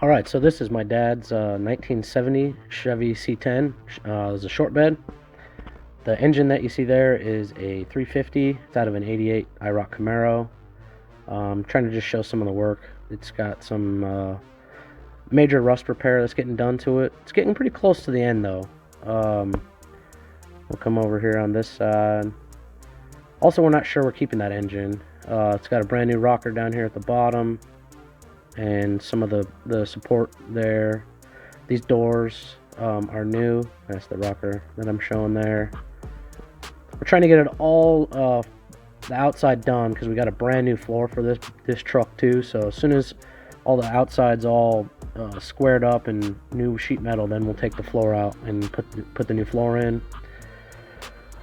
All right, so this is my dad's 1970 Chevy C10. It was a short bed. The engine that you see there is a 350. It's out of an 88 IROC Camaro. I'm trying to just show some of the work. It's got some major rust repair that's getting done to it. It's getting pretty close to the end though. We'll come over here on this side. Also, we're not sure we're keeping that engine. It's got a brand new rocker down here at the bottom, and some of the support there. These doors are new. That's the rocker that I'm showing there. We're trying to get it all the outside done because we got a brand new floor for this truck too. So as soon as all the outside's all squared up and new sheet metal, then we'll take the floor out and put the new floor in.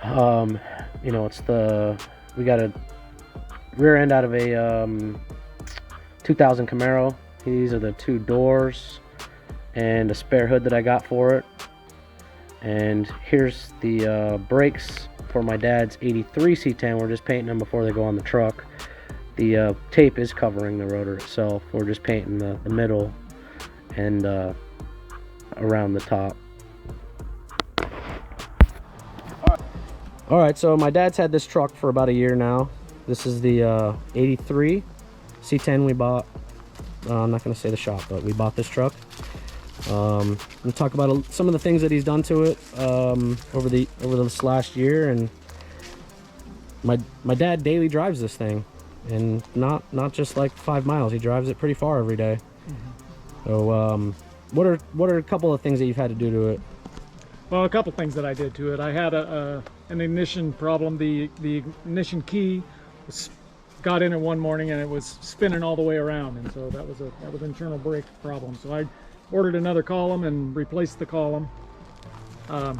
You know, we got a rear end out of a 2000 Camaro. These are the two doors and a spare hood that I got for it. And here's the brakes for my dad's 83 C10. We're just painting them before they go on the truck. The tape is covering the rotor itself. We're just painting the middle and around the top. Alright, so my dad's had this truck for about a year now. This is the 83 C10 we bought. I'm not going to say the shop, but we bought this truck. We'll talk about some of the things that he's done to it over this last year. And my dad daily drives this thing, and not just like 5 miles. He drives it pretty far every day. So what are a couple of things that you've had to do to it? Well, a couple things that I did to it. I had an ignition problem. The ignition key got in it one morning and it was spinning all the way around, and so that was an internal brake problem. So I ordered another column and replaced the column. The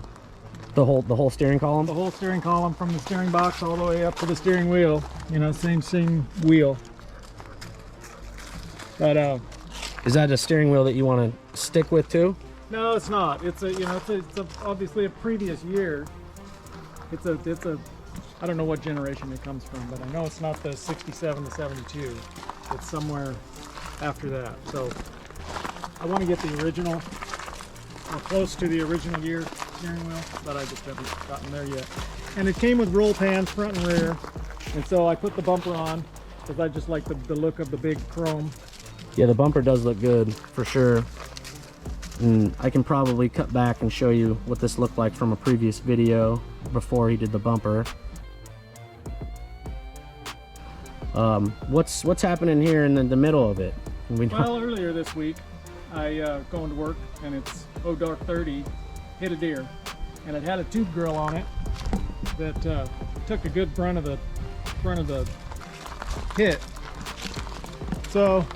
whole steering column? The whole steering column, from the steering box all the way up to the steering wheel. You know, same wheel. But is that a steering wheel that you want to stick with too? no, it's not. It's obviously a previous year. It's a I don't know what generation it comes from, but I know it's not the 67 to 72. It's somewhere after that. So I want to get the original, or close to the original year steering wheel, but I just haven't gotten there yet. And it came with roll pans, front and rear, and so I put the bumper on because I just like the look of the big chrome. Yeah, the bumper does look good for sure. And I can probably cut back and show you what this looked like from a previous video before he did the bumper. What's happening here in the middle of it? Well, earlier this week, I going to work, and it's dark 30, hit a deer, and it had a tube grill on it that took a good front of the hit. So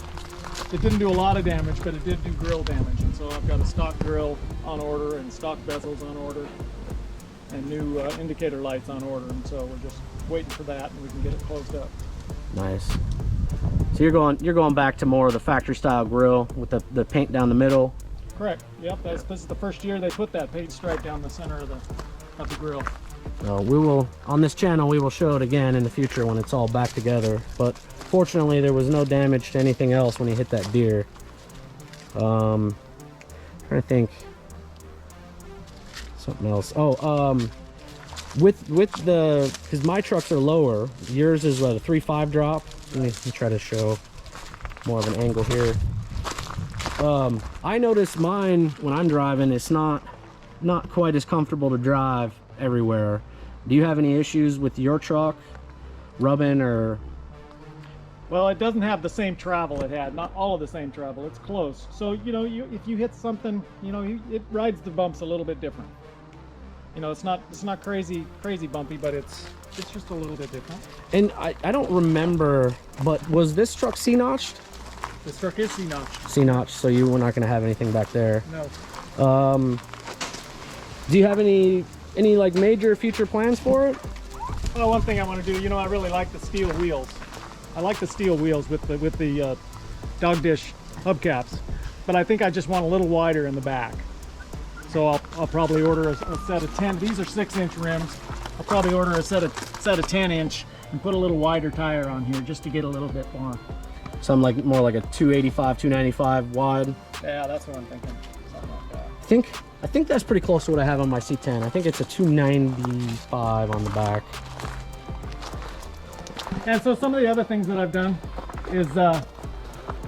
it didn't do a lot of damage, but it did do grill damage, and so I've got a stock grill on order and stock bezels on order and new indicator lights on order, and so we're just waiting for that, and we can get it closed up. Nice. So you're going back to more of the factory style grill with the paint down the middle. Correct. Yep. This is the first year they put that paint stripe down the center of the grill. So we will, on this channel, we will show it again in the future when it's all back together. But fortunately, there was no damage to anything else when he hit that deer. Trying to think something else. With the, because my trucks are lower, yours is what, a 3.5 drop. Let me try to show more of an angle here. I notice mine when I'm driving, it's not quite as comfortable to drive everywhere. Do you have any issues with your truck rubbing or? Well, it doesn't have the same travel it had, not all of the same travel. It's close. So, you know, if you hit something, you know, it rides the bumps a little bit different. You know, it's not crazy bumpy, but it's just a little bit different. And I don't remember, but was this truck C-notched? This truck is C-notched. C-notched, so you were not going to have anything back there. No. Do you have any like major future plans for it? Well, one thing I want to do, you know, I really like the steel wheels. I like the steel wheels with the dog dish hubcaps, but I think I just want a little wider in the back. So I'll probably order a set of 10. These are 6-inch rims. I'll probably order a set of 10-inch and put a little wider tire on here just to get a little bit more. Something like more like a 285, 295 wide. Yeah, that's what I'm thinking. Something like that. I think that's pretty close to what I have on my C10. I think it's a 295 on the back. And so some of the other things that I've done is it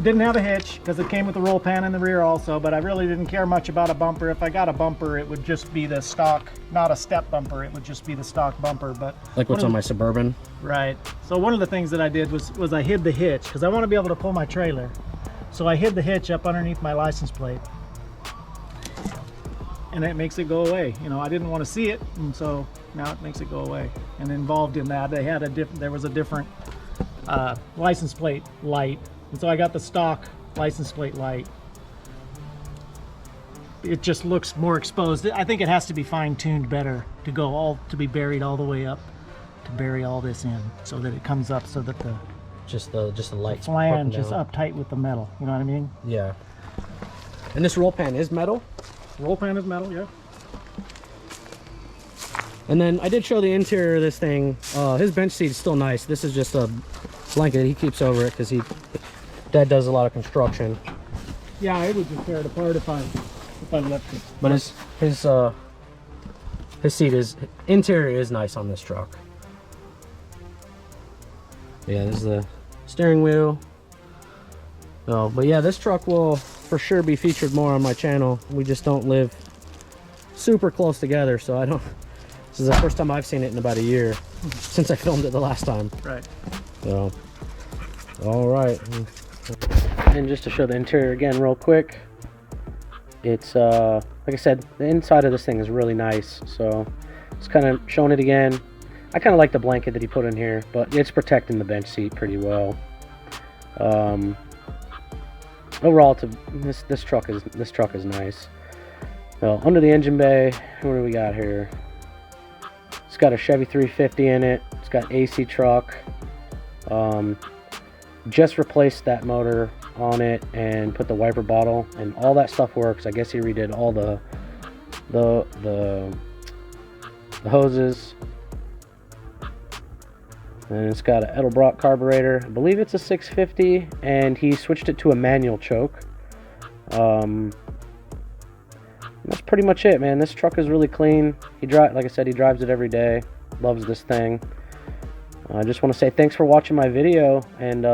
didn't have a hitch because it came with a roll pan in the rear also, but I really didn't care much about a bumper. If I got a bumper, it would just be the stock, not a step bumper. It would just be the stock bumper. But like what's on my Suburban? Right. So one of the things that I did was I hid the hitch because I want to be able to pull my trailer. So I hid the hitch up underneath my license plate. And it makes it go away. You know, I didn't want to see it, and so now it makes it go away. And involved in that, they had there was a different license plate light, and so I got the stock license plate light. It just looks more exposed. I think it has to be fine-tuned better to be buried all the way up, to bury all this in, so that it comes up, so that the just the light flange is up tight with the metal. You know what I mean? Yeah. And this roll pan is metal. Roll pan is metal, yeah. And then I did show the interior of this thing. His bench seat is still nice. This is just a blanket he keeps over it because Dad does a lot of construction. Yeah, it would just tear it apart if I left it. But his interior is nice on this truck. Yeah, this is the steering wheel. Oh, but yeah, this truck will for sure be featured more on my channel. We just don't live super close together, so this is the first time I've seen it in about a year since I filmed it the last time. Right. So, all right. And just to show the interior again real quick, it's like I said, the inside of this thing is really nice, so it's kind of showing it again. I kind of like the blanket that he put in here, but it's protecting the bench seat pretty well. Overall, this truck is nice. Well, under the engine bay, what do we got here? It's got a Chevy 350 in it. It's got AC truck. Just replaced that motor on it and put the wiper bottle, and all that stuff works. I guess he redid all the hoses. And it's got an Edelbrock carburetor. I believe it's a 650, and he switched it to a manual choke. That's pretty much it, man. This truck is really clean. Like I said, he drives it every day. Loves this thing. I just want to say thanks for watching my video, and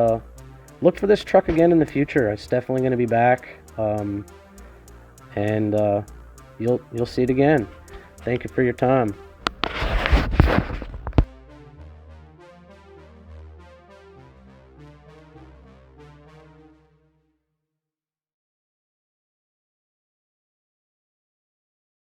look for this truck again in the future. It's definitely going to be back, and you'll see it again. Thank you for your time.